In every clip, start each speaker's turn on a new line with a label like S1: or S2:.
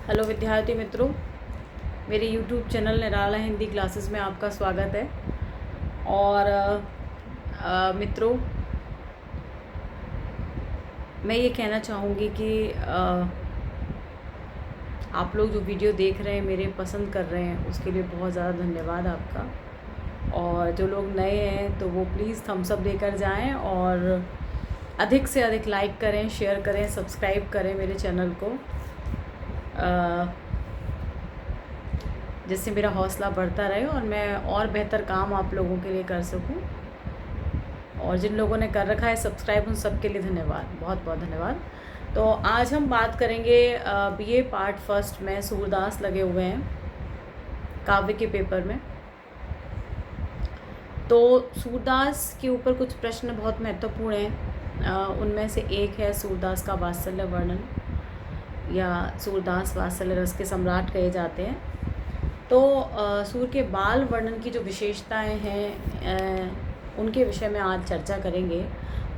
S1: Hello विद्यार्थी मित्रों, मेरे YouTube चैनल निराला हिंदी क्लासेस में आपका स्वागत है। और मित्रों, मैं ये कहना चाहूँगी कि आप लोग जो वीडियो देख रहे हैं, मेरे पसंद कर रहे हैं, उसके लिए बहुत ज़्यादा धन्यवाद आपका। और जो लोग नए हैं तो वो प्लीज़ थम्स अप देकर जाएं और अधिक से अधिक लाइक करें, शेयर करें, सब्सक्राइब करें मेरे चैनल को, जिससे मेरा हौसला बढ़ता रहे और मैं और बेहतर काम आप लोगों के लिए कर सकूं। और जिन लोगों ने कर रखा है सब्सक्राइब, उन सब के लिए धन्यवाद, बहुत बहुत धन्यवाद। तो आज हम बात करेंगे बीए पार्ट फर्स्ट में सूरदास लगे हुए हैं काव्य के पेपर में। तो सूरदास के ऊपर कुछ प्रश्न बहुत महत्वपूर्ण हैं। उनमें से एक है सूरदास का वात्सल्य वर्णन, या सूरदास वात्सल्य रस के सम्राट कहे जाते हैं। तो सूर के बाल वर्णन की जो विशेषताएं हैं उनके विषय में आज चर्चा करेंगे,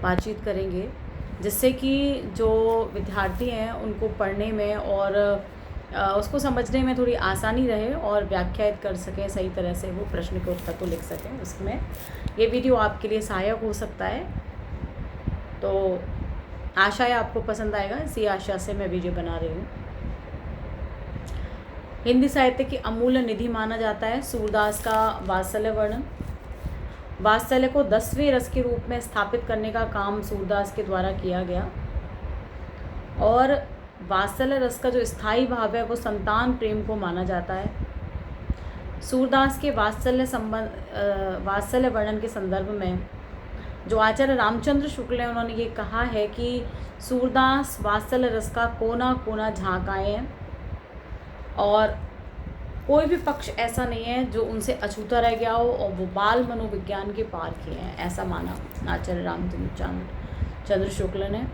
S1: बातचीत करेंगे, जिससे कि जो विद्यार्थी हैं उनको पढ़ने में और उसको समझने में थोड़ी आसानी रहे और व्याख्यायित कर सकें सही तरह से, वो प्रश्न के उत्तर को लिख सकें। उसमें ये वीडियो आपके लिए सहायक हो सकता है। तो आशा है आपको पसंद आएगा, इसी आशा से मैं वीडियो बना रही हूँ। हिंदी साहित्य की अमूल्य निधि माना जाता है सूरदास का वात्सल्य वर्णन। वात्सल्य को 10वें रस के रूप में स्थापित करने का काम सूरदास के द्वारा किया गया। और वात्सल्य रस का जो स्थायी भाव है वो संतान प्रेम को माना जाता है। सूरदास के वात्सल्य वर्णन के संदर्भ में जो आचार्य रामचंद्र शुक्ल हैं, उन्होंने ये कहा है कि सूरदास वात्सल्य रस का कोना कोना झाँक आए हैं और कोई भी पक्ष ऐसा नहीं है जो उनसे अछूता रह गया हो, और वो बाल मनोविज्ञान के पार किए हैं, ऐसा माना आचार्य रामचंद्र शुक्ल ने।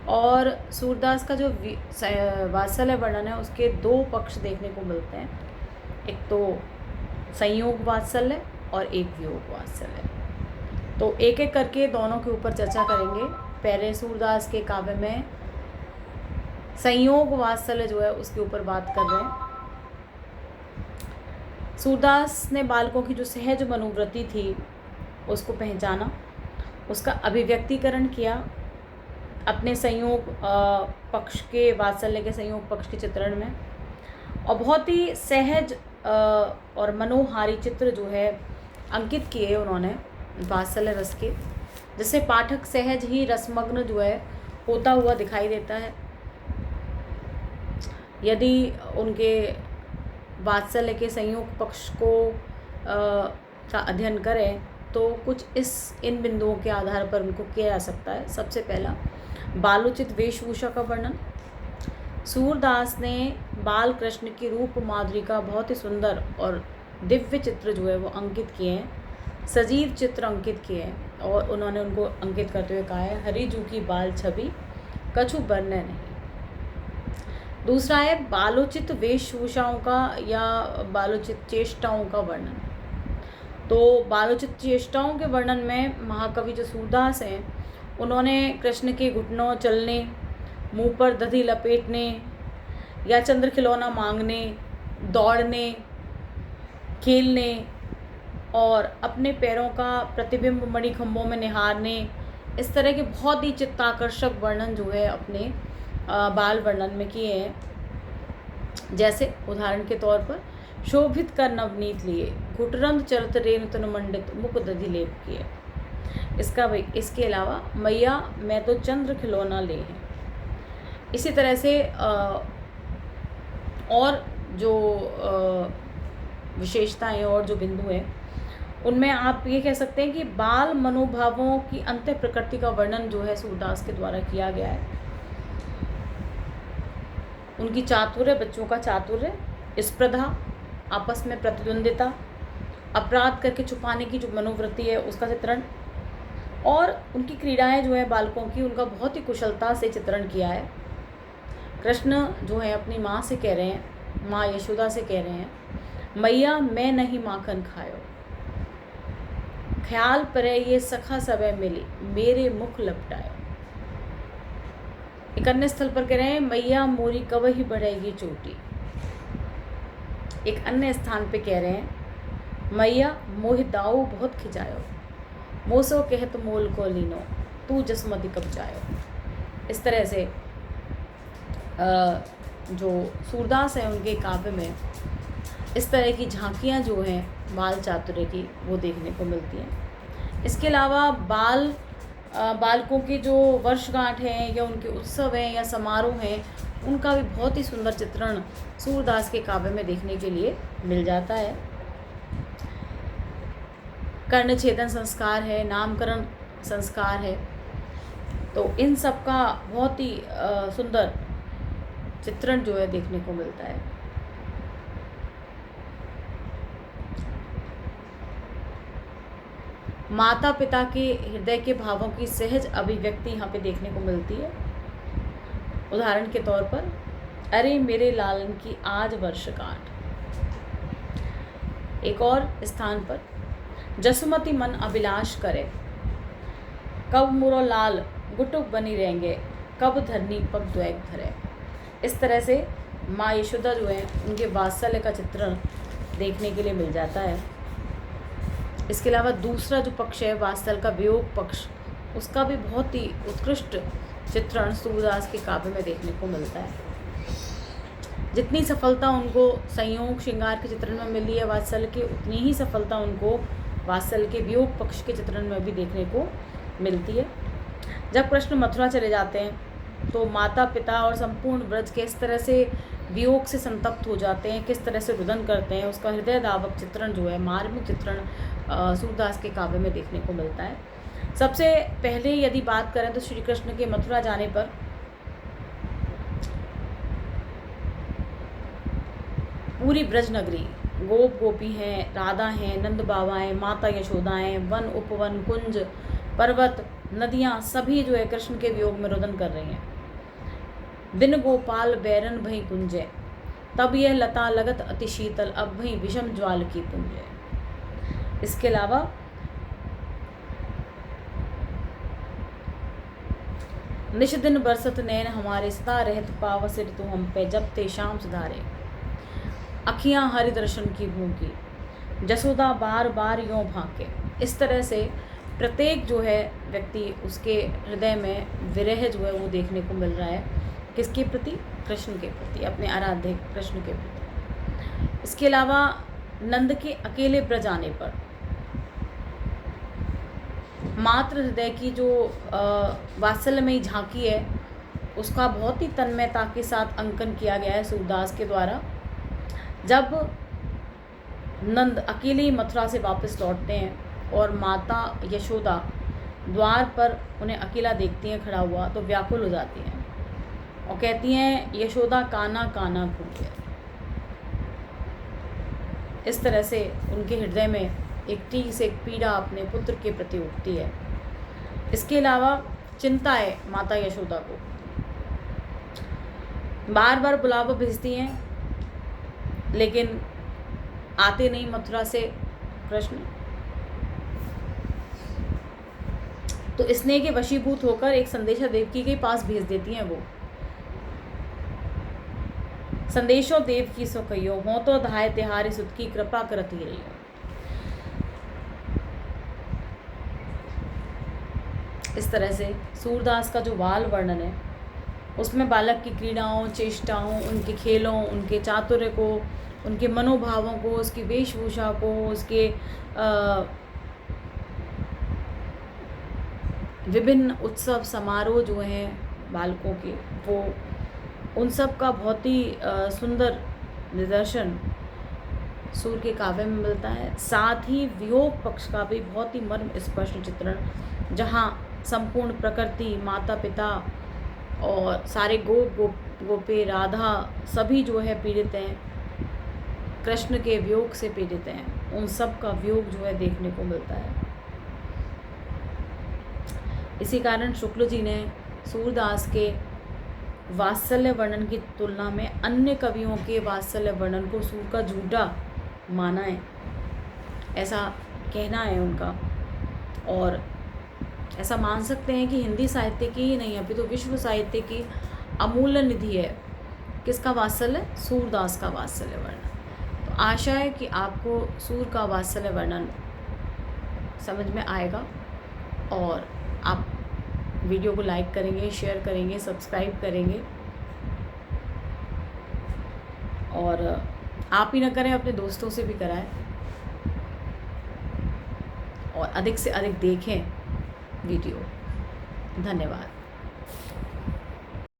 S1: और सूरदास का जो वात्सल्य वर्णन है उसके दो पक्ष देखने को मिलते हैं, एक तो संयोग वात्सल्य और एक वियोग वात्सल्य। तो एक एक करके दोनों के ऊपर चर्चा करेंगे। पहले सूरदास के काव्य में संयोग वात्सल्य जो है उसके ऊपर बात कर रहे हैं। सूरदास ने बालकों की जो सहज मनोवृत्ति थी उसको पहचाना, उसका अभिव्यक्तिकरण किया अपने संयोग पक्ष के, वात्सल्य के संयोग पक्ष के चित्रण में, और बहुत ही सहज और मनोहारी चित्र जो है अंकित किए उन्होंने वात्सल्य रस के, जिससे पाठक सहज ही रसमग्न जो है होता हुआ दिखाई देता है। यदि उनके वात्सल्य के संयोग पक्ष को का अध्ययन करें तो कुछ इन बिंदुओं के आधार पर उनको किया जा सकता है। सबसे पहला, बालोचित वेशभूषा का वर्णन। सूरदास ने बाल कृष्ण की रूप माधुरी का बहुत ही सुंदर और दिव्य चित्र जो है वो अंकित किए हैं, सजीव चित्र अंकित किए हैं, और उन्होंने उनको अंकित करते हुए कहा है, हरी जू की बाल छवि कछु बरने नहीं। दूसरा है बालोचित वेशभूषाओं का या बालोचित चेष्टाओं का वर्णन। तो बालोचित चेष्टाओं के वर्णन में महाकवि जो सूरदास हैं उन्होंने कृष्ण के घुटनों चलने, मुंह पर दधी लपेटने या चंद्र खिलौना मांगने, दौड़ने, खेलने और अपने पैरों का प्रतिबिंब मणिखंभों में निहारने, इस तरह के बहुत ही चित्ताकर्षक वर्णन जो है अपने बाल वर्णन में किए हैं। जैसे उदाहरण के तौर पर, शोभित कर नवनीत लिए, घुटरंद चरत रेणु तनु मंडित, मुख दधि लेप किए। इसके अलावा, मैया मैं तो चंद्र खिलौना ले हैं। इसी तरह से और जो विशेषताएं और जो बिंदु हैं उनमें आप ये कह सकते हैं कि बाल मनोभावों की अंत्य प्रकृति का वर्णन जो है सूरदास के द्वारा किया गया है। उनकी चातुर्य, बच्चों का चातुर्य, स्पर्धा, आपस में प्रतिद्वंदिता, अपराध करके छुपाने की जो मनोवृत्ति है उसका चित्रण, और उनकी क्रीड़ाएं जो है बालकों की, उनका बहुत ही कुशलता से चित्रण किया है। कृष्ण जो है अपनी माँ से कह रहे हैं, माँ यशोदा से कह रहे हैं, मैया मैं नहीं माखन खायो, ख्याल परे ये सखा सबे मिली, मेरे मुख लपटाए। एक अन्य स्थल पर कह रहे हैं मैया मोरी कब ही बढ़ेगी चोटी। एक अन्य स्थान पे कह रहे हैं मैया मोहि दाऊ बहुत खिंचायो, मोसो कहत मोल को लीनो, तू जसमति कब जायो। इस तरह से जो सूरदास है उनके काव्य में इस तरह की झांकियाँ जो हैं बाल चातुर्य की वो देखने को मिलती हैं। इसके अलावा बालकों के जो वर्षगांठ हैं या उनके उत्सव हैं या समारोह हैं उनका भी बहुत ही सुंदर चित्रण सूरदास के काव्य में देखने के लिए मिल जाता है। कर्णछेदन संस्कार है, नामकरण संस्कार है, तो इन सब का बहुत ही सुंदर चित्रण जो है देखने को मिलता है। माता पिता के हृदय के भावों की सहज अभिव्यक्ति यहाँ पे देखने को मिलती है। उदाहरण के तौर पर अरे मेरे लालन की आज वर्षगांठ। एक और स्थान पर जसुमती मन अभिलाष करे, कब मुरो लाल गुटुक बनी रहेंगे, कब धरनी पग द्वैग धरे। इस तरह से माँ यशोदा जो है उनके वात्सल्य का चित्रण देखने के लिए मिल जाता है। इसके अलावा दूसरा जो पक्ष है वात्सल्य का वियोग पक्ष, उसका भी बहुत ही उत्कृष्ट चित्रण सूरदास के काव्य में देखने को मिलता है। जितनी सफलता उनको संयोग श्रृंगार के चित्रण में मिली है वात्सल्य की, उतनी ही सफलता उनको वात्सल्य के वियोग पक्ष के चित्रण में भी देखने को मिलती है। जब कृष्ण मथुरा चले जाते हैं तो माता पिता और संपूर्ण ब्रज किस तरह से वियोग से संतप्त हो जाते हैं, किस तरह से रुदन करते हैं, उसका हृदय दावक चित्रण जो है, मार्मिक चित्रण सूरदास के काव्य में देखने को मिलता है। सबसे पहले यदि बात करें तो श्री कृष्ण के मथुरा जाने पर पूरी ब्रज नगरी, गोप गोपी हैं, राधा हैं, नंद बाबा हैं, माता यशोदाएं, वन उपवन, कुंज, पर्वत, नदियाँ सभी जो है कृष्ण के वियोग में रुदन कर रही हैं। दिन गोपाल बैरन भई कुंजे, तब यह लता लगत अति शीतल, अब भई विषम ज्वाल की पुंजे। इसके अलावा निश दिन बरसत नैन हमारे, सदा रहत पावस ऋतु हम पे, जब ते शाम सुधारे, अखियाँ हरि दर्शन की भूखी, जसोदा बार बार यों भाके। इस तरह से प्रत्येक जो है व्यक्ति उसके हृदय में विरह जो है वो देखने को मिल रहा है। किसके प्रति? कृष्ण के प्रति, अपने आराध्य कृष्ण के प्रति। इसके अलावा नंद के अकेले ब्रज आने पर मातृ हृदय की जो वात्सल्यमयी झांकी है उसका बहुत ही तन्मयता के साथ अंकन किया गया है सूरदास के द्वारा। जब नंद अकेले ही मथुरा से वापस लौटते हैं और माता यशोदा द्वार पर उन्हें अकेला देखती हैं खड़ा हुआ, तो व्याकुल हो जाती हैं और कहती हैं यशोदा काना काना घूमे। इस तरह से उनके हृदय में एक टीक से एक पीड़ा अपने पुत्र के प्रति उठती है। इसके अलावा चिंता है माता यशोदा को, बार बार बुलावा भेजती हैं लेकिन आते नहीं मथुरा से कृष्ण। तो स्नेह के वशीभूत होकर एक संदेशा देवकी के पास भेज देती हैं वो। संदेशो देव की सो कहियो, हो तो धाय तिहारी सुत की कृपा करती रही। इस तरह से सूरदास का जो बाल वर्णन है उसमें बालक की क्रीड़ाओं, चेष्टाओं, उनके खेलों, उनके चातुर्य को, उनके मनोभावों को, उसकी वेशभूषा को, उसके विभिन्न उत्सव समारोह जो हैं बालकों के, वो उन सब का बहुत ही सुंदर निदर्शन सूर के काव्य में मिलता है। साथ ही वियोग पक्ष का भी बहुत ही मर्म स्पष्ट चित्रण, जहाँ संपूर्ण प्रकृति, माता पिता और सारे गोपे, राधा सभी जो है पीड़ित हैं, कृष्ण के वियोग से पीड़ित हैं। उन सब का वियोग जो है देखने को मिलता है। इसी कारण शुक्ल जी ने सूरदास के वात्सल्य वर्णन की तुलना में अन्य कवियों के वात्सल्य वर्णन को सूर का झूठा माना है, ऐसा कहना है उनका। और ऐसा मान सकते हैं कि हिंदी साहित्य की ही नहीं अभी तो विश्व साहित्य की अमूल्य निधि है। किसका वात्सल्य? सूरदास का वात्सल्य वर्णन। तो आशा है कि आपको सूर का वात्सल्य वर्णन समझ में आएगा और आप वीडियो को लाइक करेंगे, शेयर करेंगे, सब्सक्राइब करेंगे, और आप ही ना करें अपने दोस्तों से भी कराएं, और अधिक से अधिक देखें वीडियो। धन्यवाद।